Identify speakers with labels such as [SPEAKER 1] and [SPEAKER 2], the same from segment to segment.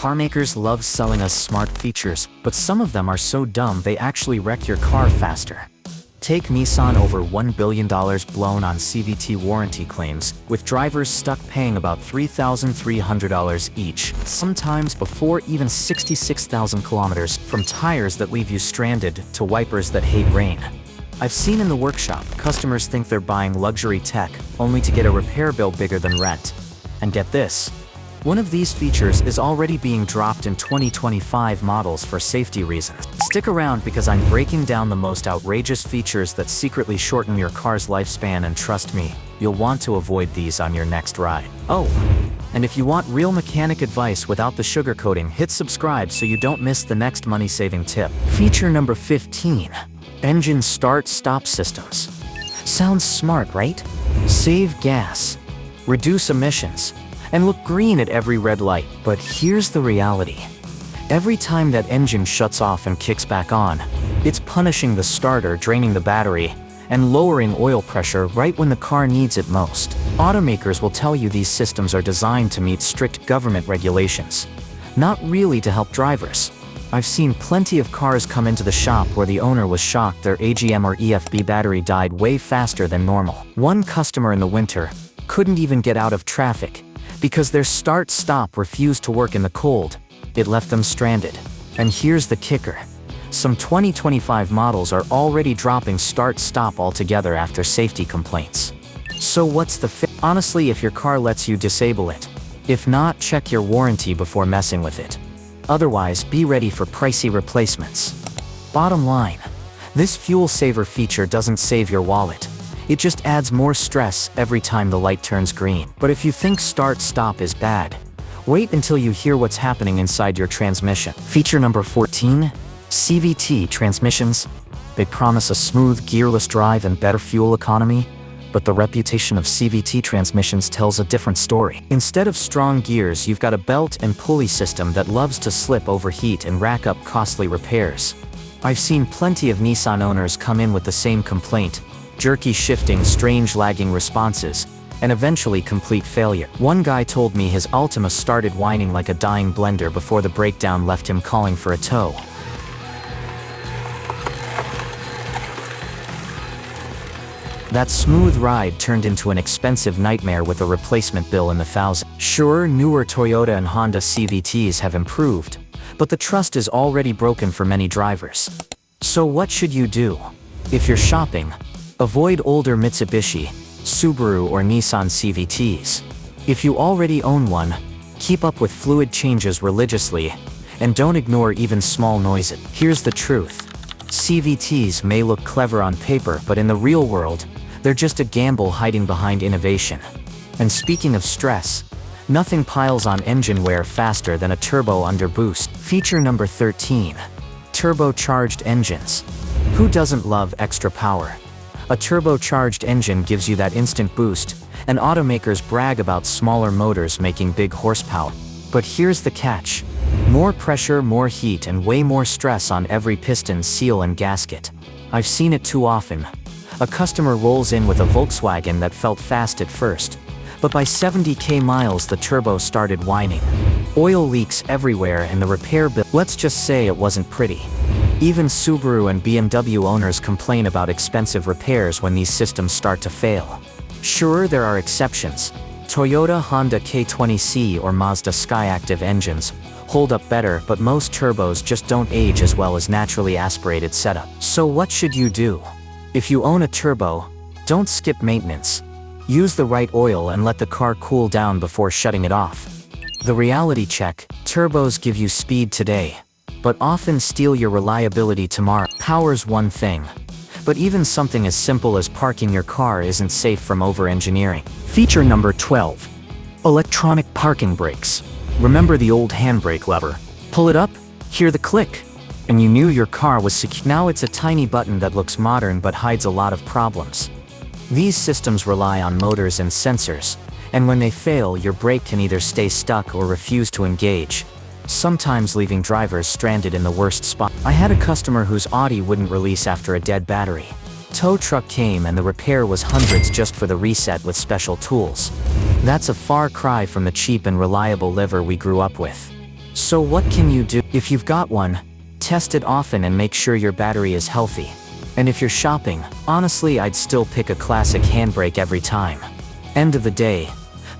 [SPEAKER 1] Carmakers love selling us smart features, but some of them are so dumb they actually wreck your car faster. Take Nissan over $1 billion blown on CVT warranty claims, with drivers stuck paying about $3,300 each, sometimes before even 66,000 kilometers, from tires that leave you stranded to wipers that hate rain. I've seen in the workshop, customers think they're buying luxury tech, only to get a repair bill bigger than rent. And get this. One of these features is already being dropped in 2025 models for safety reasons. Stick around because I'm breaking down the most outrageous features that secretly shorten your car's lifespan, and trust me, you'll want to avoid these on your next ride. Oh, and if you want real mechanic advice without the sugarcoating, hit subscribe so you don't miss the next money-saving tip. Feature number 15. Engine start-stop systems. Sounds smart, right? Save gas, reduce emissions, and look green at every red light. But here's the reality. Every time that engine shuts off and kicks back on, it's punishing the starter, draining the battery, and lowering oil pressure right when the car needs it most. Automakers will tell you these systems are designed to meet strict government regulations, not really to help drivers. I've seen plenty of cars come into the shop where the owner was shocked their AGM or EFB battery died way faster than normal. One customer in the winter couldn't even get out of traffic because their start-stop refused to work in the cold. It left them stranded. And here's the kicker. Some 2025 models are already dropping start-stop altogether after safety complaints. So what's the fix? Honestly, if your car lets you disable it. If not, check your warranty before messing with it. Otherwise, be ready for pricey replacements. Bottom line, this fuel saver feature doesn't save your wallet. It just adds more stress every time the light turns green. But if you think start-stop is bad, wait until you hear what's happening inside your transmission. Feature number 14, CVT transmissions. They promise a smooth, gearless drive and better fuel economy, but the reputation of CVT transmissions tells a different story. Instead of strong gears, you've got a belt and pulley system that loves to slip, overheat, and rack up costly repairs. I've seen plenty of Nissan owners come in with the same complaint: jerky shifting, strange lagging responses, and eventually complete failure. One guy told me his Altima started whining like a dying blender before the breakdown left him calling for a tow. That smooth ride turned into an expensive nightmare with a replacement bill in the thousands. Sure, newer Toyota and Honda CVTs have improved, but the trust is already broken for many drivers. So what should you do? If you're shopping, avoid older Mitsubishi, Subaru, or Nissan CVTs. If you already own one, keep up with fluid changes religiously, and don't ignore even small noises. Here's the truth. CVTs may look clever on paper, but in the real world, they're just a gamble hiding behind innovation. And speaking of stress, nothing piles on engine wear faster than a turbo underboost. Feature number 13. Turbocharged engines. Who doesn't love extra power? A turbocharged engine gives you that instant boost, and automakers brag about smaller motors making big horsepower. But here's the catch. More pressure, more heat, and way more stress on every piston, seal, and gasket. I've seen it too often. A customer rolls in with a Volkswagen that felt fast at first, but by 70k miles the turbo started whining. Oil leaks everywhere and the repair bill, let's just say it wasn't pretty. Even Subaru and BMW owners complain about expensive repairs when these systems start to fail. Sure, there are exceptions. Toyota, Honda K20C, or Mazda Skyactiv engines hold up better, but most turbos just don't age as well as naturally aspirated setup. So what should you do? If you own a turbo, don't skip maintenance. Use the right oil and let the car cool down before shutting it off. The reality check: turbos give you speed today, but often steal your reliability tomorrow. Power's one thing, but even something as simple as parking your car isn't safe from over-engineering. Feature number 12. Electronic parking brakes. Remember the old handbrake lever? Pull it up, hear the click, and you knew your car was secure. Now it's a tiny button that looks modern but hides a lot of problems. These systems rely on motors and sensors, and when they fail, your brake can either stay stuck or refuse to engage, sometimes leaving drivers stranded in the worst spot. I had a customer whose Audi wouldn't release after a dead battery. Tow truck came and the repair was hundreds just for the reset with special tools. That's a far cry from the cheap and reliable lever we grew up with. So what can you do? If you've got one, test it often and make sure your battery is healthy. And if you're shopping, honestly I'd still pick a classic handbrake every time. End of the day,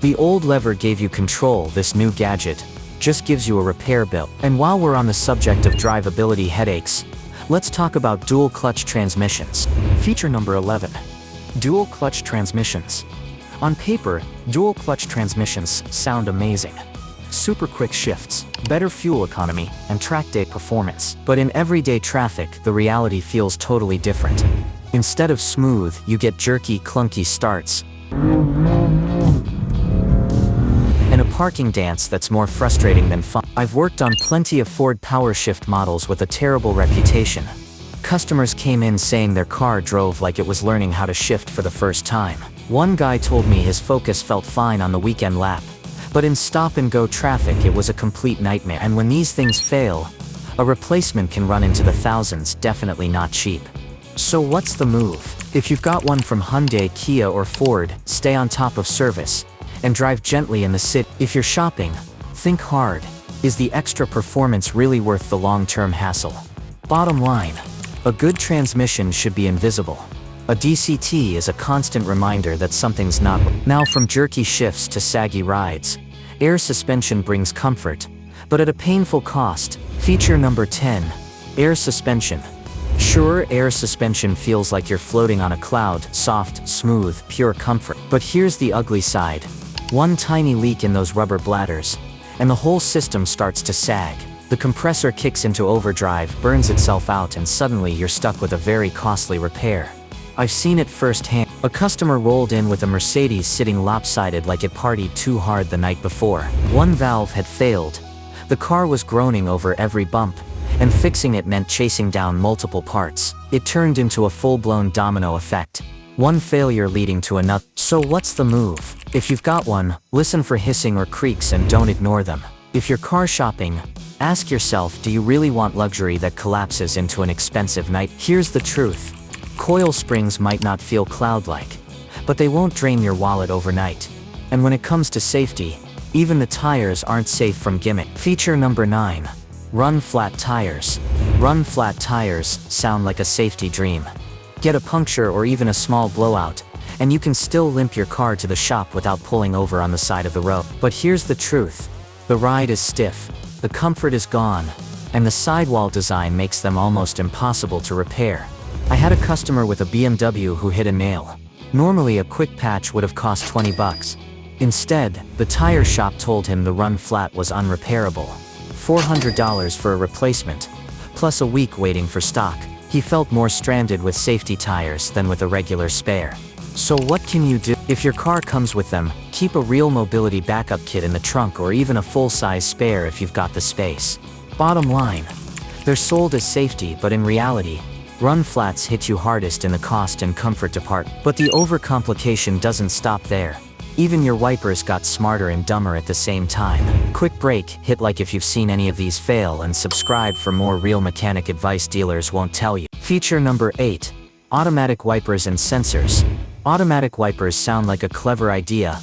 [SPEAKER 1] the old lever gave you control, this new gadget just gives you a repair bill. And while we're on the subject of drivability headaches, let's talk about dual clutch transmissions. Feature number 11. Dual clutch transmissions. On paper, dual clutch transmissions sound amazing. Super quick shifts, better fuel economy, and track day performance. But in everyday traffic, the reality feels totally different. Instead of smooth, you get jerky, clunky starts. And a parking dance that's more frustrating than fun. I've worked on plenty of Ford PowerShift models with a terrible reputation. Customers came in saying their car drove like it was learning how to shift for the first time. One guy told me his Focus felt fine on the weekend lap, but in stop-and-go traffic it was a complete nightmare. And when these things fail, a replacement can run into the thousands, definitely not cheap. So what's the move? If you've got one from Hyundai, Kia, or Ford, stay on top of service and drive gently in the city. If you're shopping, think hard. Is the extra performance really worth the long-term hassle? Bottom line, a good transmission should be invisible. A DCT is a constant reminder that something's not right. Now, from jerky shifts to saggy rides, air suspension brings comfort, but at a painful cost. Feature number 10. Air suspension. Sure, air suspension feels like you're floating on a cloud, soft, smooth, pure comfort. But here's the ugly side. One tiny leak in those rubber bladders, and the whole system starts to sag. The compressor kicks into overdrive, burns itself out, and suddenly you're stuck with a very costly repair. I've seen it firsthand. A customer rolled in with a Mercedes sitting lopsided like it partied too hard the night before. One valve had failed. The car was groaning over every bump, and fixing it meant chasing down multiple parts. It turned into a full-blown domino effect, one failure leading to another. So what's the move? If you've got one, listen for hissing or creaks and don't ignore them. If you're car shopping, ask yourself, do you really want luxury that collapses into an expensive night? Here's the truth. Coil springs might not feel cloud-like, but they won't drain your wallet overnight. And when it comes to safety, even the tires aren't safe from gimmick. Feature number 9. Run flat tires. Run flat tires sound like a safety dream. Get a puncture or even a small blowout, and you can still limp your car to the shop without pulling over on the side of the road. But here's the truth. The ride is stiff, the comfort is gone, and the sidewall design makes them almost impossible to repair. I had a customer with a BMW who hit a nail. Normally a quick patch would have cost $20. Instead, the tire shop told him the run flat was unrepairable. $400 for a replacement, plus a week waiting for stock. He felt more stranded with safety tires than with a regular spare. So what can you do? If your car comes with them, keep a real mobility backup kit in the trunk or even a full-size spare if you've got the space. Bottom line, they're sold as safety, but in reality, run flats hit you hardest in the cost and comfort department. But the overcomplication doesn't stop there. Even your wipers got smarter and dumber at the same time. Quick break, hit like if you've seen any of these fail, and subscribe for more real mechanic advice dealers won't tell you. Feature number 8. Automatic wipers and sensors. Automatic wipers sound like a clever idea.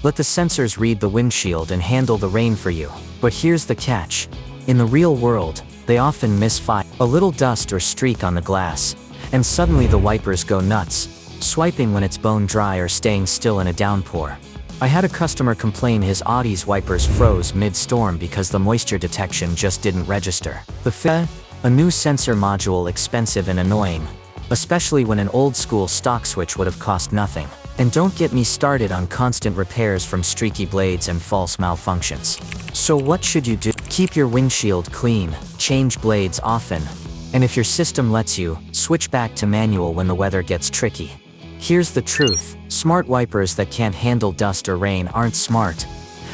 [SPEAKER 1] Let the sensors read the windshield and handle the rain for you. But here's the catch. In the real world, they often misfire. A little dust or streak on the glass, and suddenly the wipers go nuts, swiping when it's bone dry or staying still in a downpour. I had a customer complain his Audi's wipers froze mid-storm because the moisture detection just didn't register. A new sensor module, expensive and annoying, especially when an old-school stock switch would have cost nothing. And don't get me started on constant repairs from streaky blades and false malfunctions. So what should you do? Keep your windshield clean, change blades often, and if your system lets you, switch back to manual when the weather gets tricky. Here's the truth. Smart wipers that can't handle dust or rain aren't smart.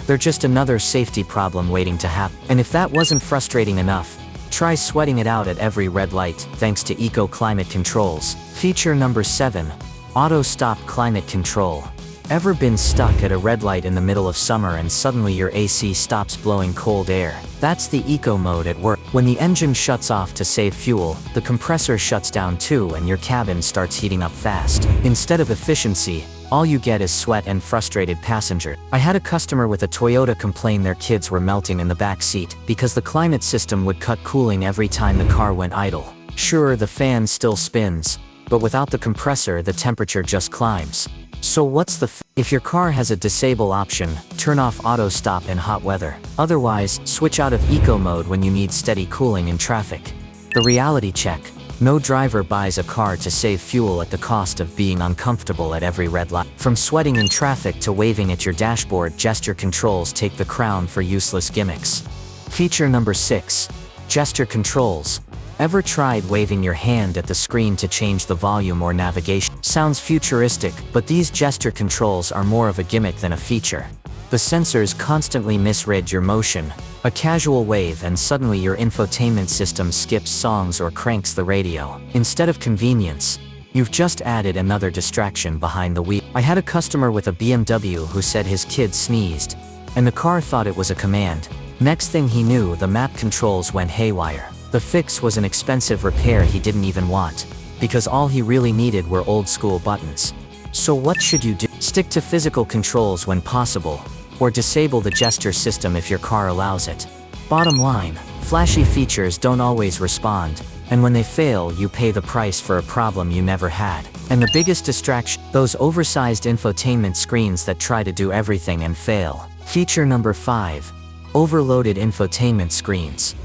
[SPEAKER 1] They're just another safety problem waiting to happen. And if that wasn't frustrating enough, try sweating it out at every red light, thanks to Eco Climate Controls. Feature number 7. Auto Stop Climate Control. Ever been stuck at a red light in the middle of summer and suddenly your AC stops blowing cold air? That's the eco mode at work. When the engine shuts off to save fuel, the compressor shuts down too and your cabin starts heating up fast. Instead of efficiency, All you get is sweat and frustrated passengers. I had a customer with a Toyota complain their kids were melting in the back seat because the climate system would cut cooling every time the car went idle. Sure, the fan still spins, but without the compressor the temperature just climbs. So what's the if your car has a disable option, turn off auto stop in hot weather. Otherwise, switch out of eco mode when you need steady cooling in traffic. The reality check. No driver buys a car to save fuel at the cost of being uncomfortable at every red light. From sweating in traffic to waving at your dashboard, gesture controls take the crown for useless gimmicks. Feature number 6. Gesture controls. Ever tried waving your hand at the screen to change the volume or navigation? Sounds futuristic, but these gesture controls are more of a gimmick than a feature. The sensors constantly misread your motion. A casual wave and suddenly your infotainment system skips songs or cranks the radio. Instead of convenience, you've just added another distraction behind the wheel. I had a customer with a BMW who said his kid sneezed, and the car thought it was a command. Next thing he knew, the map controls went haywire. The fix was an expensive repair he didn't even want, because all he really needed were old-school buttons. So what should you do? Stick to physical controls when possible, or disable the gesture system if your car allows it. Bottom line, flashy features don't always respond, and when they fail, you pay the price for a problem you never had. And the biggest distraction, those oversized infotainment screens that try to do everything and fail. Feature number 5. Overloaded infotainment screens.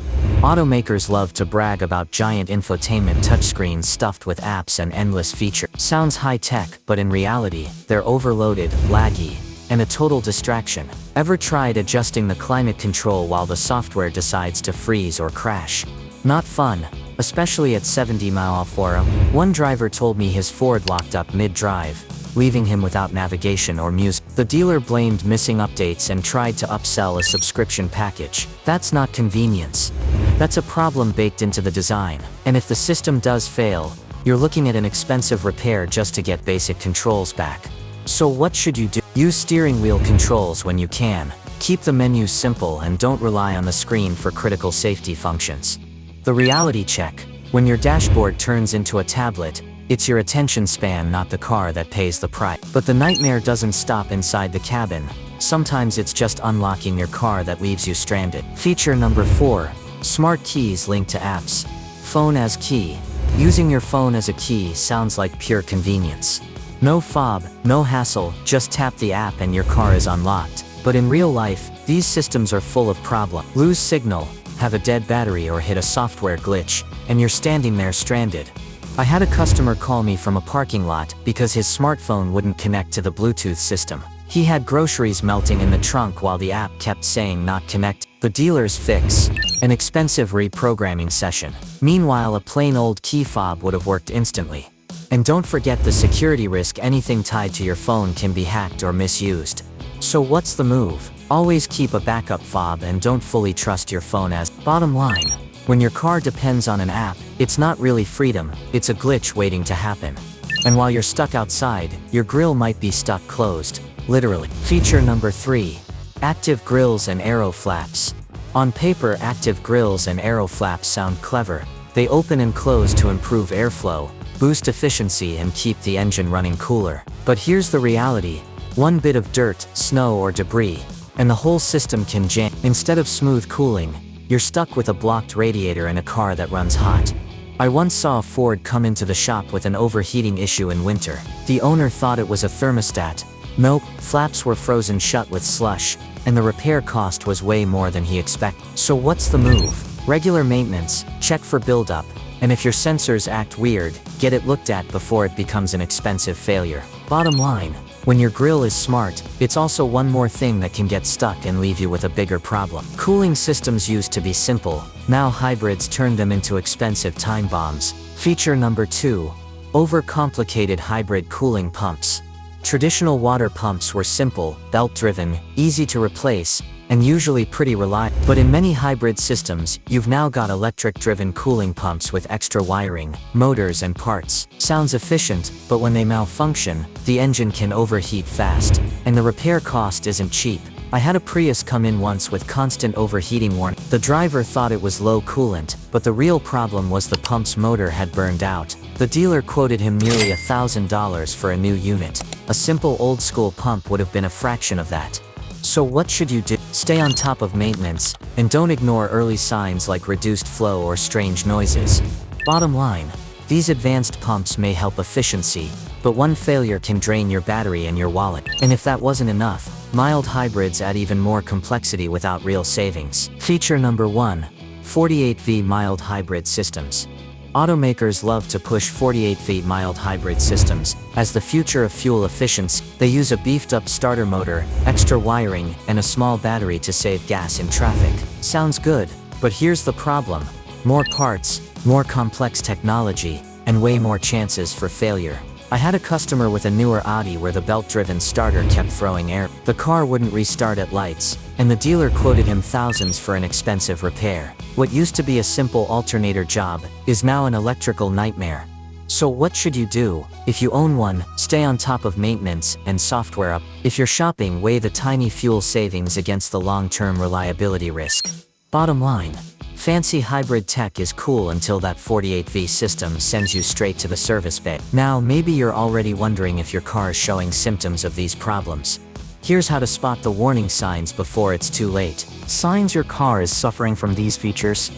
[SPEAKER 1] Automakers love to brag about giant infotainment touchscreens stuffed with apps and endless features. Sounds high-tech, but in reality, they're overloaded, laggy, and a total distraction. Ever tried adjusting the climate control while the software decides to freeze or crash? Not fun, especially at 70 mph. One driver told me his Ford locked up mid-drive, leaving him without navigation or music. The dealer blamed missing updates and tried to upsell a subscription package. That's not convenience. That's a problem baked into the design. And if the system does fail, you're looking at an expensive repair just to get basic controls back. So what should you do? Use steering wheel controls when you can. Keep the menus simple and don't rely on the screen for critical safety functions. The reality check. When your dashboard turns into a tablet, it's your attention span, not the car, that pays the price. But the nightmare doesn't stop inside the cabin. Sometimes it's just unlocking your car that leaves you stranded. Feature number 4. Smart keys linked to apps. Phone as key. Using your phone as a key sounds like pure convenience. No fob, no hassle, just tap the app and your car is unlocked. But in real life, these systems are full of problems. Lose signal, have a dead battery or hit a software glitch, and you're standing there stranded. I had a customer call me from a parking lot because his smartphone wouldn't connect to the Bluetooth system. He had groceries melting in the trunk while the app kept saying not connect. The dealer's fix: an expensive reprogramming session. Meanwhile, a plain old key fob would have worked instantly. And don't forget the security risk. Anything tied to your phone can be hacked or misused. So what's the move? Always keep a backup fob and don't fully trust your phone as. Bottom line, when your car depends on an app, it's not really freedom, it's a glitch waiting to happen. And while you're stuck outside, your grill might be stuck closed, literally. Feature number 3. Active grills and aero flaps. On paper, active grills and aero flaps sound clever. They open and close to improve airflow, boost efficiency and keep the engine running cooler. But here's the reality. One bit of dirt, snow or debris, and the whole system can jam. Instead of smooth cooling, you're stuck with a blocked radiator in a car that runs hot. I once saw a Ford come into the shop with an overheating issue in winter. The owner thought it was a thermostat. Nope, flaps were frozen shut with slush, and the repair cost was way more than he expected. So what's the move? Regular maintenance, check for buildup, and if your sensors act weird, get it looked at before it becomes an expensive failure. Bottom line, when your grill is smart, it's also one more thing that can get stuck and leave you with a bigger problem. Cooling systems used to be simple, now hybrids turn them into expensive time bombs. Feature number 2. Overcomplicated hybrid cooling pumps. Traditional water pumps were simple, belt-driven, easy to replace, and usually pretty reliable. But in many hybrid systems, you've now got electric-driven cooling pumps with extra wiring, motors and parts. Sounds efficient, but when they malfunction, the engine can overheat fast, and the repair cost isn't cheap. I had a Prius come in once with constant overheating warning. The driver thought it was low coolant, but the real problem was the pump's motor had burned out. The dealer quoted him nearly $1,000 for a new unit. A simple old-school pump would have been a fraction of that. So what should you do? Stay on top of maintenance, and don't ignore early signs like reduced flow or strange noises. Bottom line, these advanced pumps may help efficiency, but one failure can drain your battery and your wallet. And if that wasn't enough, mild hybrids add even more complexity without real savings. Feature number 1. 48V mild hybrid systems. Automakers love to push 48V mild hybrid systems as the future of fuel efficiency. They use a beefed-up starter motor, extra wiring, and a small battery to save gas in traffic. Sounds good, but here's the problem. More parts, more complex technology, and way more chances for failure. I had a customer with a newer Audi where the belt-driven starter kept throwing air. The car wouldn't restart at lights, and the dealer quoted him thousands for an expensive repair. What used to be a simple alternator job is now an electrical nightmare. So what should you do? If you own one, stay on top of maintenance and software up. If you're shopping, weigh the tiny fuel savings against the long-term reliability risk. Bottom line, fancy hybrid tech is cool until that 48V system sends you straight to the service bay. Now, maybe you're already wondering if your car is showing symptoms of these problems. Here's how to spot the warning signs before it's too late.
[SPEAKER 2] Signs your car is suffering from these features.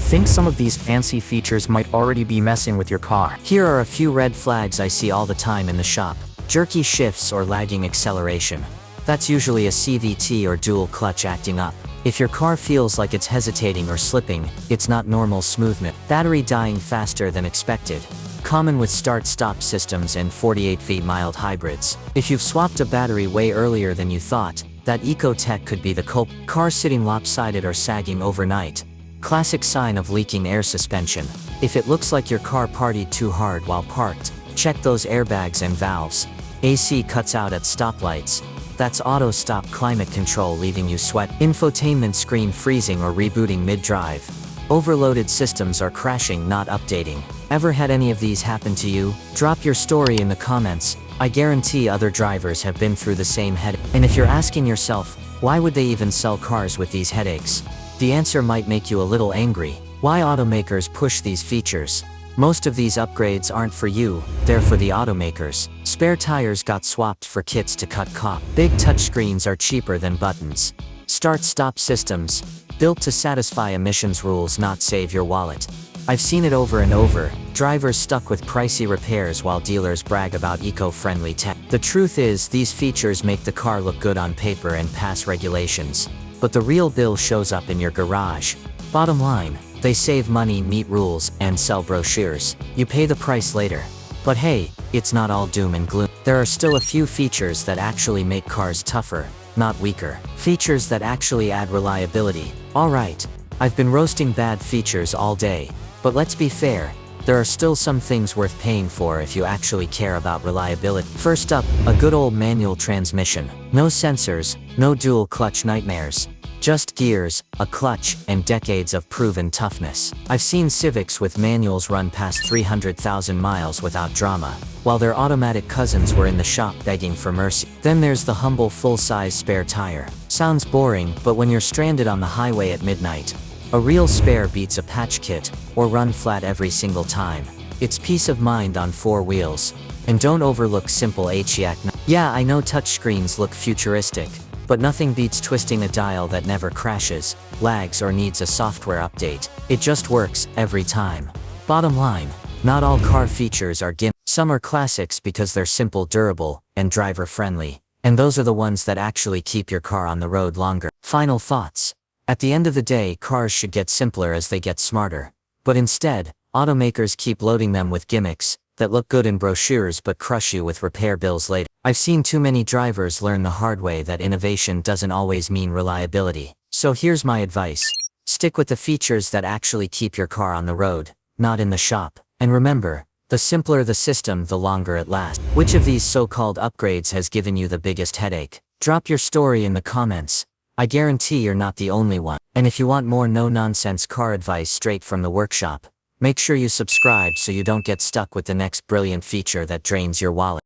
[SPEAKER 2] Think some of these fancy features might already be messing with your car.
[SPEAKER 1] Here are a few red flags I see all the time in the shop. Jerky shifts or lagging acceleration. That's usually a CVT or dual clutch acting up. If your car feels like it's hesitating or slipping, it's not normal smoothness. Battery dying faster than expected. Common with start-stop systems and 48V mild hybrids. If you've swapped a battery way earlier than you thought, that eco-tech could be the culprit. Car sitting lopsided or sagging overnight. Classic sign of leaking air suspension. If it looks like your car partied too hard while parked, check those airbags and valves. AC cuts out at stoplights. That's auto-stop climate control leaving you sweat. Infotainment screen freezing or rebooting mid-drive. Overloaded systems are crashing, not updating. Ever had any of these happen to you? Drop your story in the comments. I guarantee other drivers have been through the same headache. And if you're asking yourself, why would they even sell cars with these headaches? The answer might make you a little angry. Why automakers push these features? Most of these upgrades aren't for you, they're for the automakers. Spare tires got swapped for kits to cut costs. Big touchscreens are cheaper than buttons. Start-stop systems, built to satisfy emissions rules, not save your wallet. I've seen it over and over, drivers stuck with pricey repairs while dealers brag about eco-friendly tech. The truth is, these features make the car look good on paper and pass regulations. But the real bill shows up in your garage. Bottom line, they save money, meet rules, and sell brochures. You pay the price later. But hey, it's not all doom and gloom. There are still a few features that actually make cars tougher, not weaker. Features that actually add reliability. Alright, I've been roasting bad features all day, but let's be fair, there are still some things worth paying for if you actually care about reliability. First up, a good old manual transmission. No sensors, no dual clutch nightmares. Just gears, a clutch, and decades of proven toughness. I've seen Civics with manuals run past 300,000 miles without drama, while their automatic cousins were in the shop begging for mercy. Then there's the humble full-size spare tire. Sounds boring, but when you're stranded on the highway at midnight, a real spare beats a patch kit, or run flat every single time. It's peace of mind on 4 wheels. And don't overlook simple HVAC. Yeah, I know touchscreens look futuristic, but nothing beats twisting a dial that never crashes, lags, or needs a software update. It just works, every time. Bottom line, not all car features are gimmicks. Some are classics because they're simple, durable, and driver-friendly. And those are the ones that actually keep your car on the road longer. Final thoughts. At the end of the day, cars should get simpler as they get smarter. But instead, automakers keep loading them with gimmicks that look good in brochures but crush you with repair bills later. I've seen too many drivers learn the hard way that innovation doesn't always mean reliability. So here's my advice. Stick with the features that actually keep your car on the road, not in the shop. And remember, the simpler the system, the longer it lasts. Which of these so-called upgrades has given you the biggest headache? Drop your story in the comments. I guarantee you're not the only one. And if you want more no-nonsense car advice straight from the workshop, make sure you subscribe so you don't get stuck with the next brilliant feature that drains your wallet.